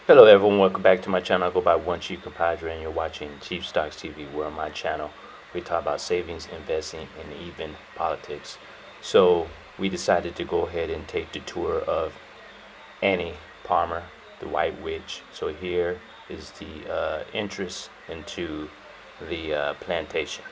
Hello everyone, welcome back to my channel. I go by One Chief Compadre and you're watching Chief Stocks TV, where on my channel we talk about savings, investing, and even politics. So we decided to go ahead and take the tour of Annie Palmer, the White Witch. So here is the entrance into the plantation.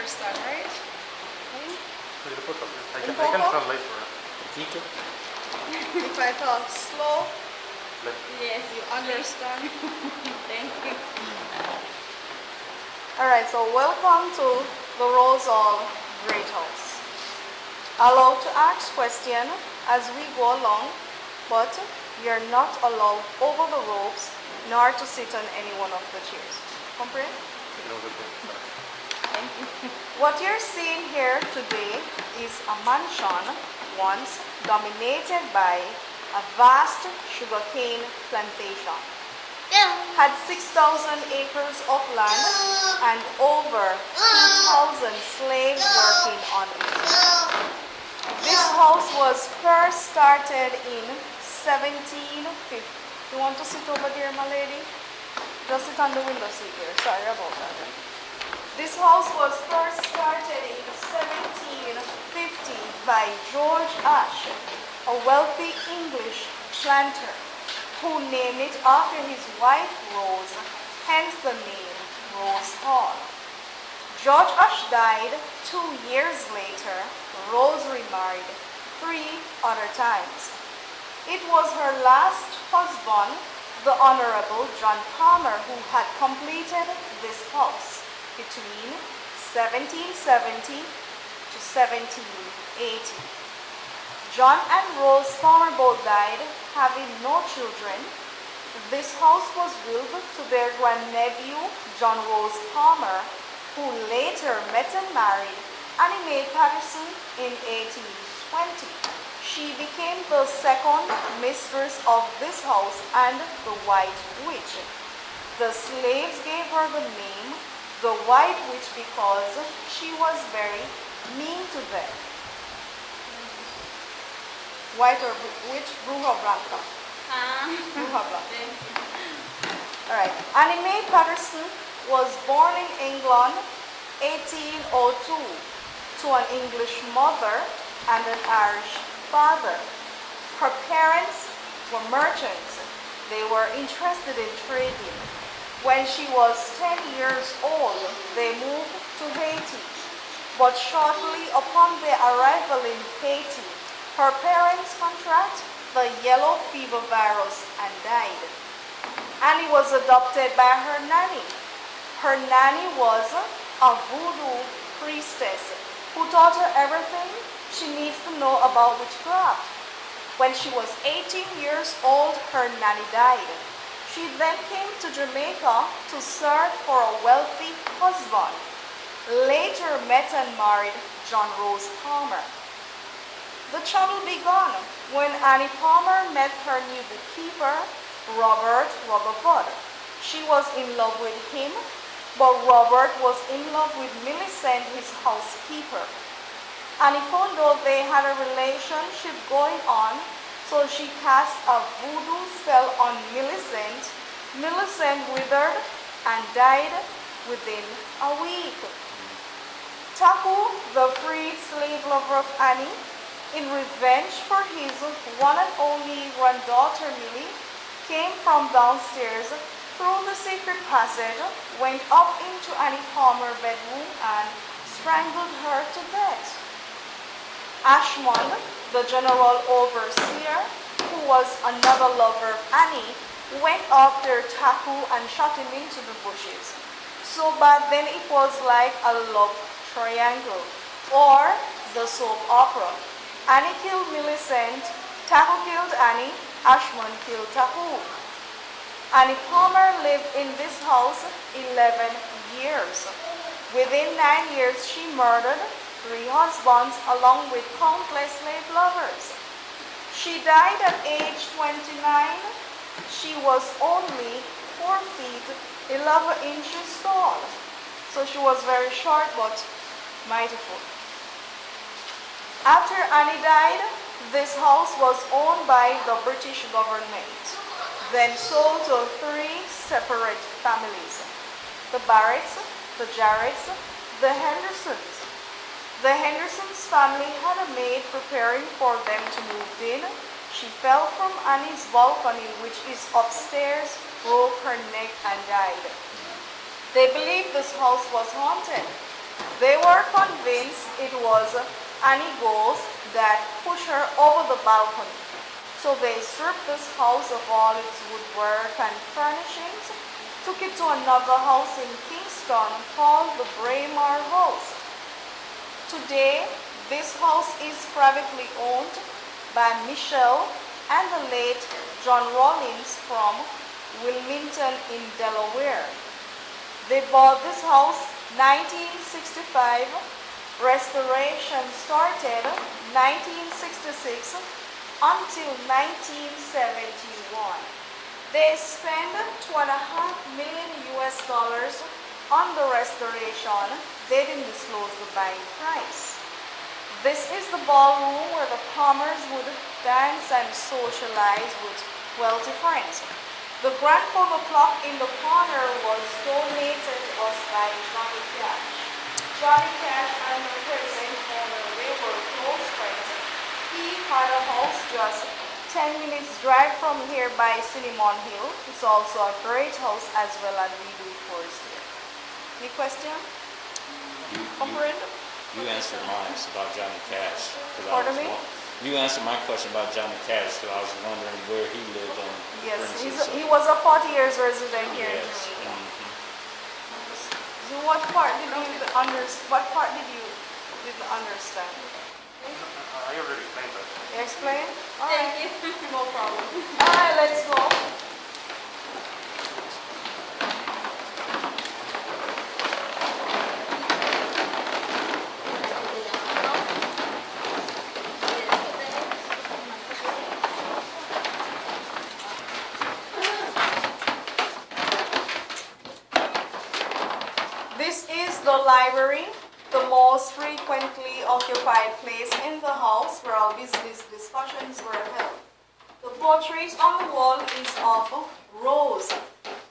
understand, right? I can translate for her. If I talk slow, Yes. you understand. Thank you. Alright, so welcome to the Rose Hall Great House. Allowed to ask questions as we go along, but you're not allowed over the ropes nor to sit on any one of the chairs. Comprehend? Thank you. What you're seeing here today is a mansion once dominated by a vast sugarcane plantation. Had 6,000 acres of land and over 2,000 slaves working on it. This house was first started in 1750. You want to sit over there, my lady? Just sit on the window seat here. Sorry about that. This house was first started in 1750 by George Ash, a wealthy English planter, who named it after his wife Rose, hence the name Rose Hall. George Ash died 2 years later. Rose remarried 3 other times. It was her last husband, the Honorable John Palmer, who had completed this house between 1770 to 1780. John and Rose Palmer both died, having no children. This house was willed to their grandnephew, John Rose Palmer, who later met and married Annie Mae Patterson in 1820. She became the second mistress of this house and the White Witch. The slaves gave her the name, the White Witch, because she was very mean to them. White or witch? Bruja Blanca. Bruja Blanca. Alright. Annie Mae Patterson was born in England 1802 to an English mother and an Irish father. Her parents were merchants. They were interested in trading. When she was 10 years old, they moved to Haiti. But shortly upon their arrival in Haiti, her parents contracted the yellow fever virus and died. Annie was adopted by her nanny. Her nanny was a voodoo priestess who taught her everything she needs to know about witchcraft. When she was 18 years old, her nanny died. She then came to Jamaica to search for a wealthy husband. Later met and married John Rose Palmer. The trouble began when Annie Palmer met her new bookkeeper, Robert Rutherford. She was in love with him, but Robert was in love with Millicent, his housekeeper. Annie found out they had a relationship going on, so she cast a voodoo spell on Millicent. Millicent withered and died within a week. Taku, the freed slave lover of Annie, in revenge for his one and only granddaughter Millie, came from downstairs through the secret passage, went up into Annie Palmer's bedroom and strangled her to death. Ashmond, the general overseer, who was another lover of Annie, went after Taku and shot him into the bushes. So bad then it was like a love triangle, or the soap opera. Annie killed Millicent, Taku killed Annie, Ashmond killed Taku. Annie Palmer lived in this house 11 years. Within 9 years, she murdered 3 husbands along with countless slave lovers. She died at age 29. She was only 4 feet 11 inches tall. So she was very short but mightiful. After Annie died, this house was owned by the British government, then sold to 3 separate families: the Barretts, the Jarretts, the Hendersons. The Hendersons family had a maid preparing for them to move in. She fell from Annie's balcony, which is upstairs, broke her neck and died. They believed this house was haunted. They were convinced it was Annie ghost that pushed her over the balcony. So they stripped this house of all its woodwork and furnishings, took it to another house in Kingston called the Braemar House. Today, this house is privately owned by Michelle and the late John Rollins from Wilmington in Delaware. They bought this house 1965. Restoration started 1966 until 1971. They spent $2.5 million on the restoration. They didn't disclose the buying price. This is the ballroom where the Palmers would dance and socialize with wealthy friends. The grandfather clock in the corner was donated to us by Johnny Cash. Johnny Cash and the present owner, they were close friends. He had a house just 10 minutes drive from here by Cinnamon Hill. It's also a great house as well, and we do tours here. Any question? You answered mine about Johnny Cash. Pardon me? You answered my question about Johnny Cash, so I was wondering where he lived on Yes, Princess. he was a 40 years resident here in Yes. Jamaica. Mhm. So what part did you didn't understand? I already explained that. You explain? All Thank right. you. No problem. All right, let's go. This is the library, the most frequently occupied place in the house where all business discussions were held. The portrait on the wall is of Rose,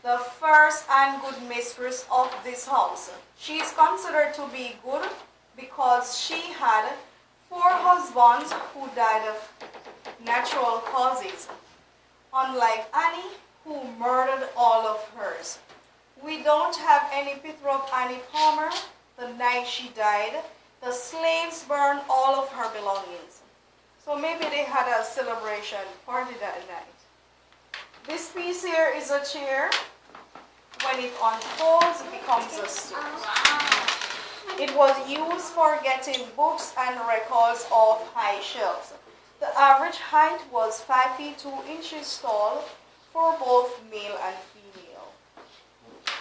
the first and good mistress of this house. She is considered to be good because she had 4 husbands who died of natural causes, unlike Annie, who murdered all of hers. We don't have any picture of Annie Palmer. The night she died, the slaves burned all of her belongings. So maybe they had a celebration party that night. This piece here is a chair. When it unfolds, it becomes a stool. It was used for getting books and records off high shelves. The average height was 5 feet 2 inches tall for both male and female.